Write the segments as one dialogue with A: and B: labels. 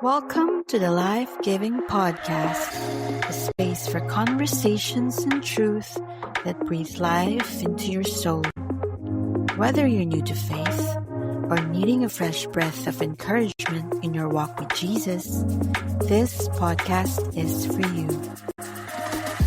A: Welcome to the Life Giving Podcast, a space for conversations and truth that breathe life into your soul. Whether you're new to faith or needing a fresh breath of encouragement in your walk with Jesus, this podcast is for you.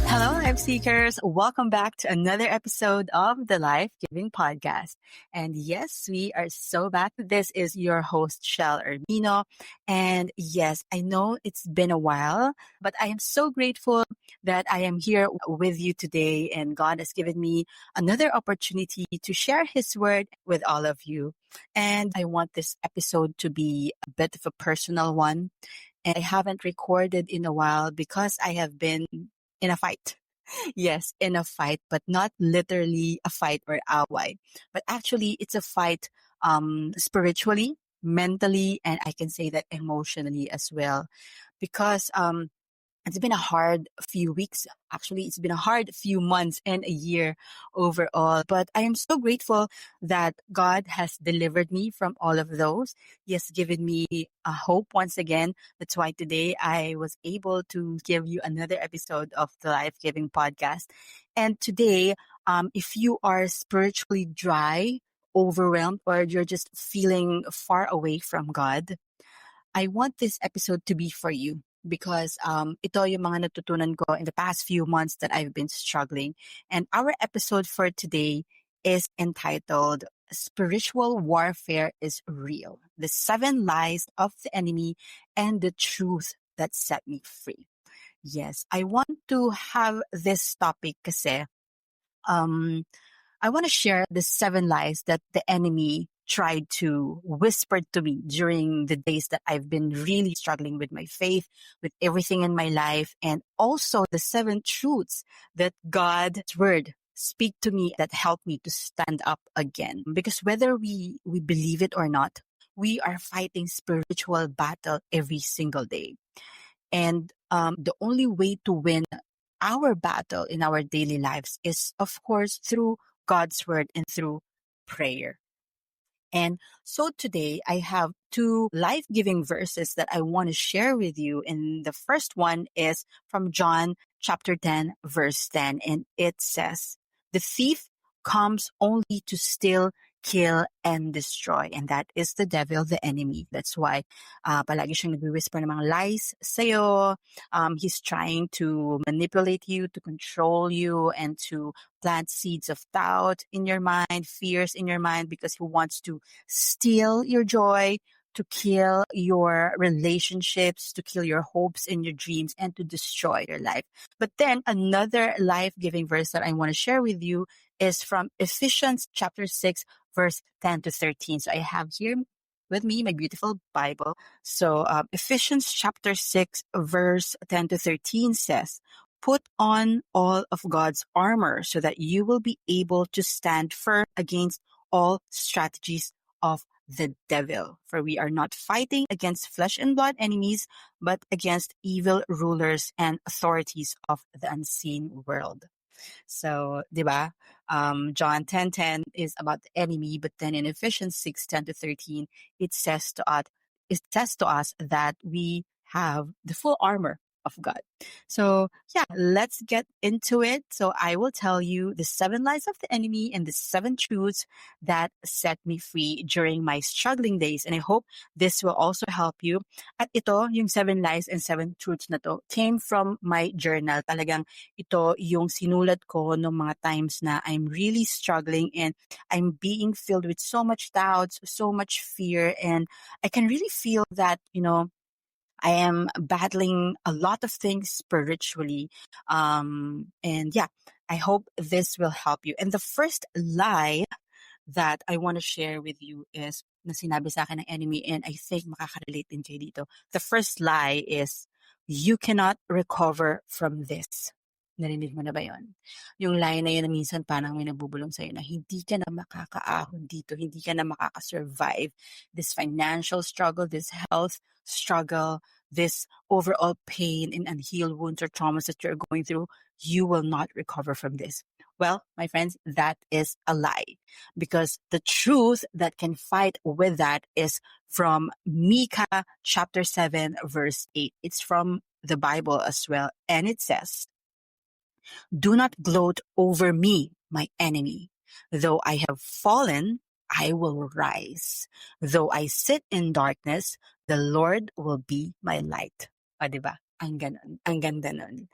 A: Hello, Life Seekers. Welcome back to another episode of the Life Giving Podcast. And yes, we are so back. This is your host, Shell Urbino. And yes, I know it's been a while, but I am so grateful that I am here with you today. And God has given me another opportunity to share His word with all of you. And I want this episode to be a bit of a personal one. And I haven't recorded in a while because I have been in a fight. Yes, in a fight, but not literally a fight or away, but actually it's a fight spiritually, mentally, and I can say that emotionally as well. Because it's been a hard few weeks. Actually, it's been a hard few months and a year overall. But I am so grateful that God has delivered me from all of those. He has given me a hope once again. That's why today I was able to give you another episode of the Life Giving Podcast. And today, if you are spiritually dry, overwhelmed, or you're just feeling far away from God, I want this episode to be for you because ito yung mga natutunan ko in the past few months that I've been struggling. And our episode for today is entitled Spiritual Warfare is Real: The 7 Lies of the Enemy and the Truth That Set Me Free. Yes, I want to have this topic kasi I want to share the 7 lies that the enemy tried to whisper to me during the days that I've been really struggling with my faith, with everything in my life, and also the 7 truths that God's word speak to me that help me to stand up again. Because whether we believe it or not, we are fighting spiritual battle every single day. And the only way to win our battle in our daily lives is, of course, through God's word and through prayer. And so today I have 2 life-giving verses that I want to share with you. And the first one is from John chapter 10, verse 10. And it says, "The thief comes only to steal, kill, and destroy." And that is the devil, the enemy. That's why palagi siyang nag-whisper ng mga lies sa'yo. He's trying to manipulate you, to control you, and to plant seeds of doubt in your mind, fears in your mind, because he wants to steal your joy, to kill your relationships, to kill your hopes and your dreams, and to destroy your life. But then another life-giving verse that I want to share with you is from Ephesians chapter 6, verse 10 to 13. So I have here with me my beautiful Bible. So Ephesians chapter 6, verse 10 to 13 says, "Put on all of God's armor so that you will be able to stand firm against all strategies of the devil. For we are not fighting against flesh and blood enemies, but against evil rulers and authorities of the unseen world." So, di ba? John 10:10 is about the enemy, but then in Ephesians 6:10 to 13, it says to us that we have the full armor of God. So, yeah, let's get into it. So, I will tell you the 7 lies of the enemy and the 7 truths that set me free during my struggling days. And I hope this will also help you. At ito, yung 7 lies and 7 truths na to came from my journal. Talagang ito yung sinulat ko no mga times na I'm really struggling and I'm being filled with so much doubts, so much fear, and I can really feel that, I am battling a lot of things spiritually. And yeah, I hope this will help you. And the first lie that I want to share with you is na sinabi sa akin ng enemy, and I think makaka-relate din kayo dito. The first lie is, "You cannot recover from this." Narinig mo na ba yun? Yung lie na yun na minsan parang may nabubulong sa'yo na hindi ka na makakaahon dito, hindi ka na makakasurvive this financial struggle, this health struggle, this overall pain and unhealed wounds or traumas that you're going through. You will not recover from this. Well, my friends, that is a lie, because the truth that can fight with that is from Micah chapter 7 verse 8. It's from the Bible as well. And it says, "Do not gloat over me, my enemy. Though I have fallen, I will rise. Though I sit in darkness, the Lord will be my light." O, diba? Ang ganon. Ang ganda nun.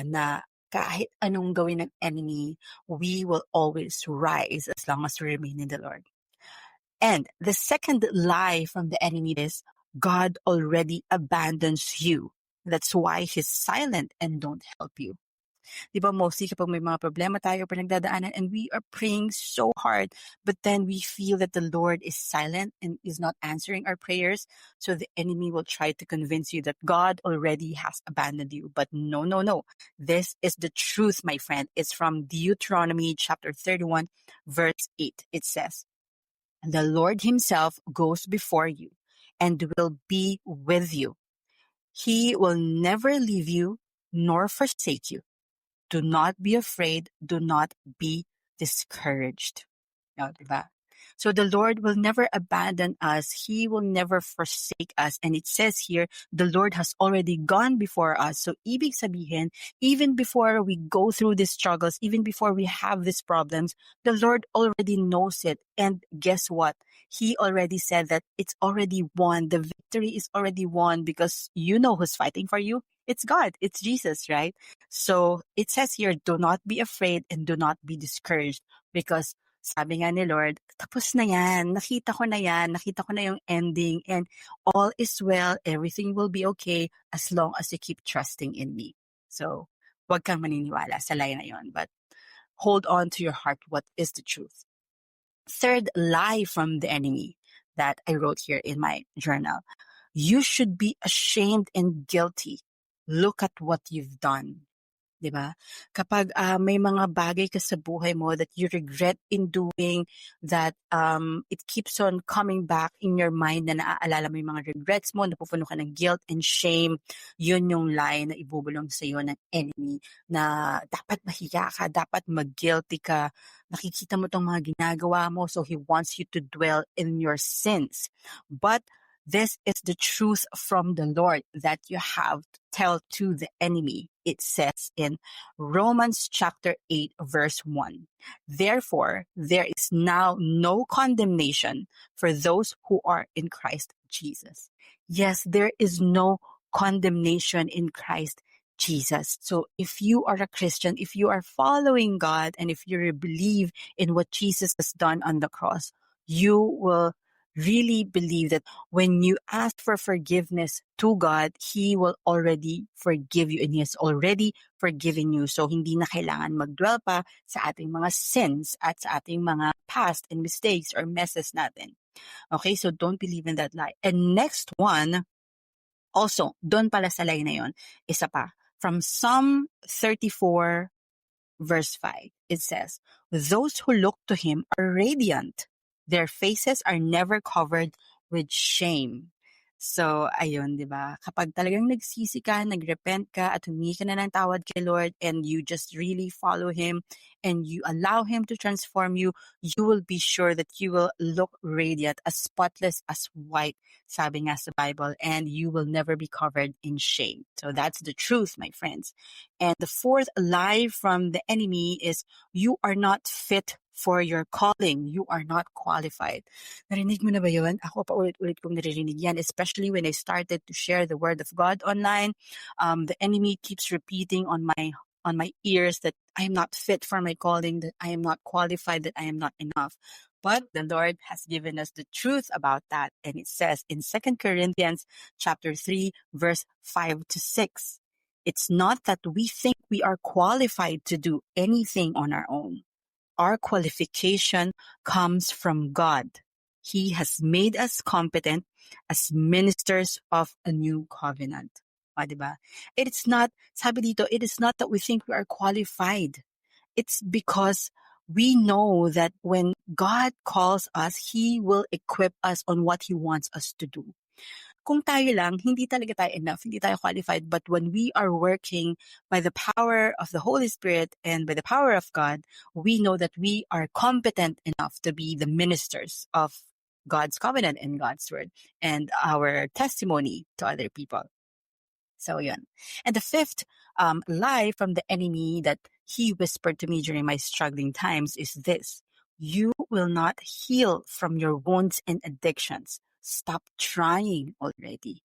A: Na kahit anong gawin ng enemy, we will always rise as long as we remain in the Lord. And the second lie from the enemy is, God already abandons you. That's why he's silent and don't help you. Di ba, mostly kapag may mga problema tayo pinagdadaanan and we are praying so hard, but then we feel that the Lord is silent and is not answering our prayers. So the enemy will try to convince you that God already has abandoned you. But no, no, no. This is the truth, my friend. It's from Deuteronomy chapter 31, verse 8. It says, "The Lord himself goes before you and will be with you. He will never leave you nor forsake you. Do not be afraid. Do not be discouraged." No, diba? So the Lord will never abandon us. He will never forsake us. And it says here, the Lord has already gone before us. So ibig sabihin, even before we go through these struggles, even before we have these problems, the Lord already knows it. And guess what? He already said that it's already won. The victory is already won, because you know who's fighting for you. It's God. It's Jesus, right? So it says here, do not be afraid and do not be discouraged, because sabi nga ni Lord, tapos na yan, nakita ko na yung ending, and all is well, everything will be okay as long as you keep trusting in me. So, wag kang maniniwala sa lie na yon, but hold on to your heart what is the truth. Third lie from the enemy that I wrote here in my journal: you should be ashamed and guilty. Look at what you've done. 'Di ba? Kapag may mga bagay ka sa buhay mo that you regret in doing, that it keeps on coming back in your mind, na naaalala mo yung mga regrets mo, napupuno ka ng guilt and shame, yun yung lie na ibubulong sa iyo ng enemy, na dapat mahiya ka, dapat mag-guilty ka. Nakikita mo tong mga ginagawa mo, so he wants you to dwell in your sins. But this is the truth from the Lord that you have to tell to the enemy. It says in Romans chapter 8, verse 1, "Therefore, there is now no condemnation for those who are in Christ Jesus." Yes, there is no condemnation in Christ Jesus. So if you are a Christian, if you are following God, and if you believe in what Jesus has done on the cross, you will really believe that when you ask for forgiveness to God, He will already forgive you, and He has already forgiven you. So, hindi na kailangan magdwell pa sa ating mga sins at sa ating mga past and mistakes or messes natin. Okay, so don't believe in that lie. And next one, also, doon pala sa lie na yon, isa pa, from Psalm 34, verse 5, it says, "Those who look to Him are radiant. Their faces are never covered with shame." So, ayun, di ba? Kapag talagang nagsisi ka, nagrepent ka, at humingi ka na ng tawad kay Lord, and you just really follow Him, and you allow Him to transform you, you will be sure that you will look radiant, as spotless as white, sabi nga sa Bible, and you will never be covered in shame. So that's the truth, my friends. And the fourth lie from the enemy is, you are not fit for your calling. You are not qualified. Narinig mo na ba yun? Ako pa ulit kong naririnig yan, especially when I started to share the word of God online. The enemy keeps repeating on my ears that I am not fit for my calling, that I am not qualified, that I am not enough. But the Lord has given us the truth about that. And it says in 2 Corinthians chapter 3, verse 5 to 6, "It's not that we think we are qualified to do anything on our own. Our qualification comes from God. He has made us competent as ministers of a new covenant." O, diba? It is not, sabi dito, it is not that we think we are qualified. It's because we know that when God calls us, He will equip us on what He wants us to do.
B: Kung tayo lang, hindi talaga tayo enough, hindi tayo qualified. But when we are working by the power of the Holy Spirit and by the power of God, we know that we are competent enough to be the ministers of God's covenant and God's word and our testimony to other people. So yun. And the fifth lie from the enemy that he whispered to me during my struggling times is this: you will not heal from your wounds and addictions. Stop trying already.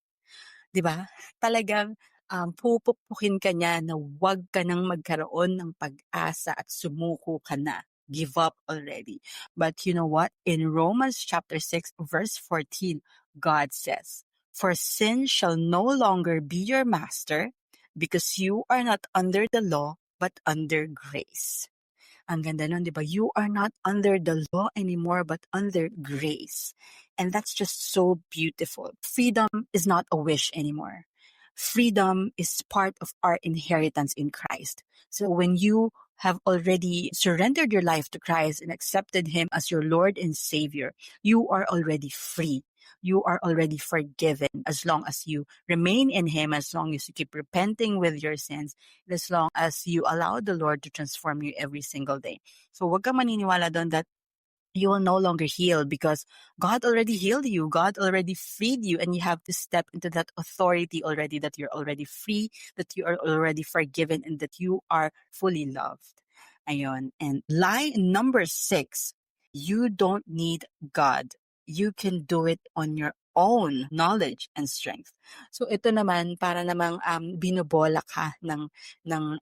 B: 'Di ba? Talagang pupukpukin ka niya na huwag ka nang magkaroon ng pag-asa at sumuko ka na. Give up already. But you know what? In Romans chapter 6 verse 14, God says, "For sin shall no longer be your master, because you are not under the law, but under grace." Ang ganda nun, di ba? You are not under the law anymore, but under grace. And that's just so beautiful. Freedom is not a wish anymore. Freedom is part of our inheritance in Christ. So when you have already surrendered your life to Christ and accepted Him as your Lord and Savior, you are already free. You are already forgiven as long as you remain in Him, as long as you keep repenting with your sins, as long as you allow the Lord to transform you every single day. So wag kang maniniwala doon that you will no longer heal, because God already healed you. God already freed you, and you have to step into that authority already, that you're already free, that you are already forgiven, and that you are fully loved. Ayon. And lie number 6, you don't need God. You can do it on your own knowledge and strength. So ito naman, para namang binobola ka ng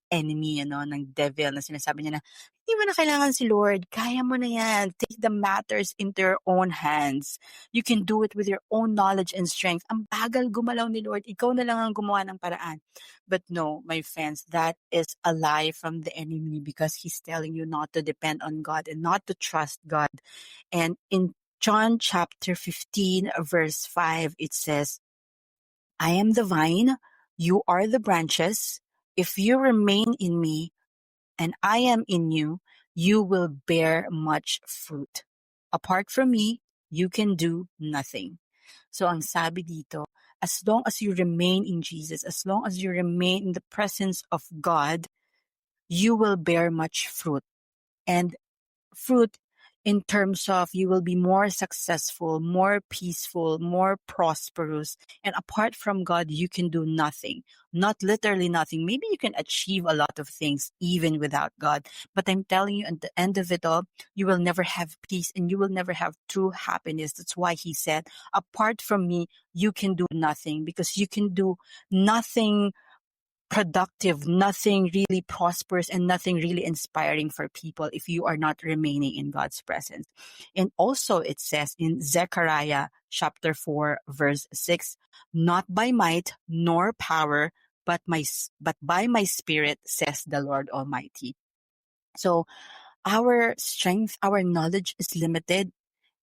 B: enemy, ng devil, na sinasabi niya na, hindi mo na kailangan si Lord. Kaya mo na yan. Take the matters into your own hands. You can do it with your own knowledge and strength. Ang bagal gumalaw ni Lord. Ikaw na lang ang gumawa ng paraan. But no, my friends, that is a lie from the enemy, because he's telling you not to depend on God and not to trust God. And in John chapter 15, verse 5, it says, "I am the vine, you are the branches. If you remain in me, and I am in you, you will bear much fruit. Apart from me, you can do nothing." So ang sabi dito, as long as you remain in Jesus, as long as you remain in the presence of God, you will bear much fruit. And fruit in terms of you will be more successful, more peaceful, more prosperous. And apart from God, you can do nothing. Not literally nothing. Maybe you can achieve a lot of things even without God. But I'm telling you, at the end of it all, you will never have peace and you will never have true happiness. That's why He said, apart from me, you can do nothing, because you can do nothing productive, nothing really prosperous, and nothing really inspiring for people if you are not remaining in God's presence. And also it says in Zechariah chapter 4 verse 6, "Not by might nor power, but by my spirit, says the Lord Almighty." So our strength, our knowledge is limited.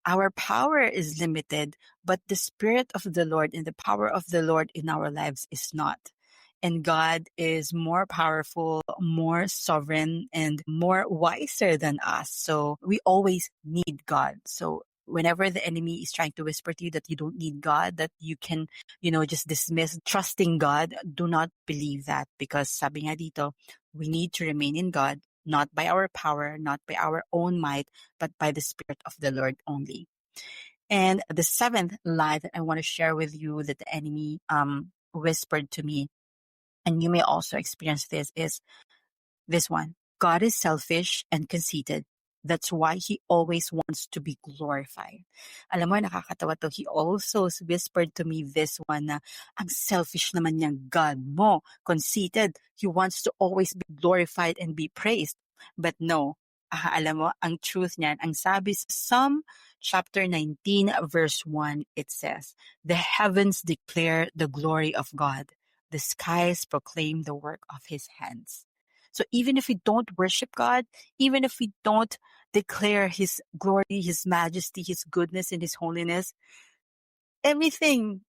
B: Our power is limited, but the Spirit of the Lord and the power of the Lord in our lives is not. And God is more powerful, more sovereign, and more wiser than us. So we always need God. So whenever the enemy is trying to whisper to you that you don't need God, that you can, just dismiss trusting God, do not believe that, because sabi nga dito, we need to remain in God, not by our power, not by our own might, but by the Spirit of the Lord only. And the seventh lie that I want to share with you that the enemy whispered to me, and you may also experience this, is this one: God is selfish and conceited. That's why He always wants to be glorified. Alam mo, nakakatawa to. He also whispered to me this one na, ang selfish naman niyang God mo, conceited. He wants to always be glorified and be praised. But no, alam mo, ang truth niyan, ang sabi sa Psalm chapter 19 verse 1, it says, "The heavens declare the glory of God. The skies proclaim the work of His hands." So even if we don't worship God, even if we don't declare His glory, His majesty, His goodness, and His holiness, everything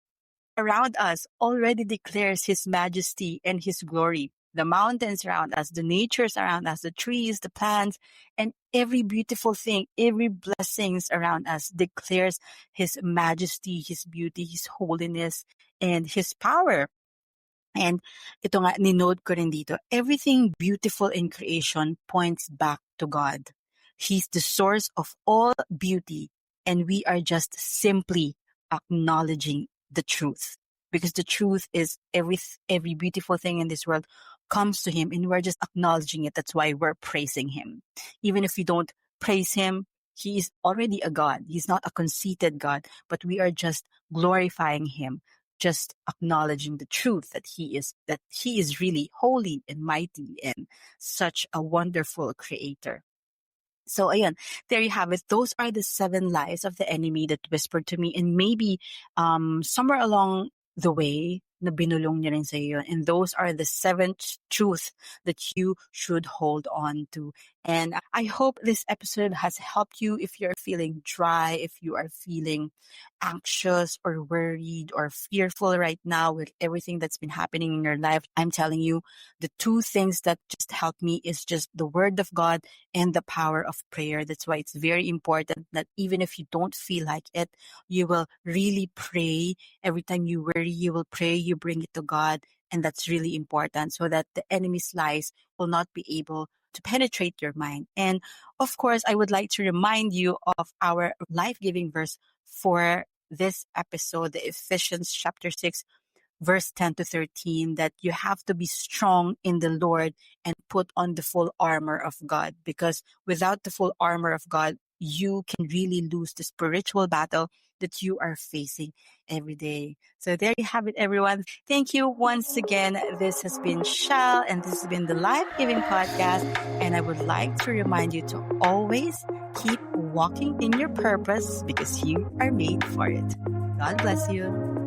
B: around us already declares His majesty and His glory. the mountains around us, the natures around us, the trees, the plants, and every beautiful thing, every blessings around us declares His majesty, His beauty, His holiness, and His power. And ito nga, ninote ko rin dito, everything beautiful in creation points back to God. He's the source of all beauty, and we are just simply acknowledging the truth. Because the truth is every beautiful thing in this world comes to Him, and we're just acknowledging it. That's why we're praising Him. Even if we don't praise Him, He is already a God. He's not a conceited God, but we are just glorifying Him, just acknowledging the truth that He is really holy and mighty and such a wonderful creator. So ayan, there you have it. Those are the 7 lies of the enemy that whispered to me, and maybe somewhere along the way na binulong niya rin sa iyo. And those are the 7 truths that you should hold on to. And I hope this episode has helped you if you're feeling dry, if you are feeling anxious or worried or fearful right now with everything that's been happening in your life. I'm telling you, the 2 things that just helped me is just the Word of God and the power of prayer. That's why it's very important that even if you don't feel like it, you will really pray. Every time you worry, you will pray, you bring it to God. And that's really important so that the enemy's lies will not be able to penetrate your mind. And of course, I would like to remind you of our life-giving verse for this episode, the Ephesians chapter 6, verse 10 to 13, that you have to be strong in the Lord and put on the full armor of God, because without the full armor of God, you can really lose the spiritual battle that you are facing every day. So there you have it, everyone. Thank you once again. This has been Shell, and this has been the Life Giving Podcast. And I would like to remind you to always keep walking in your purpose, because you are made for it. God bless you.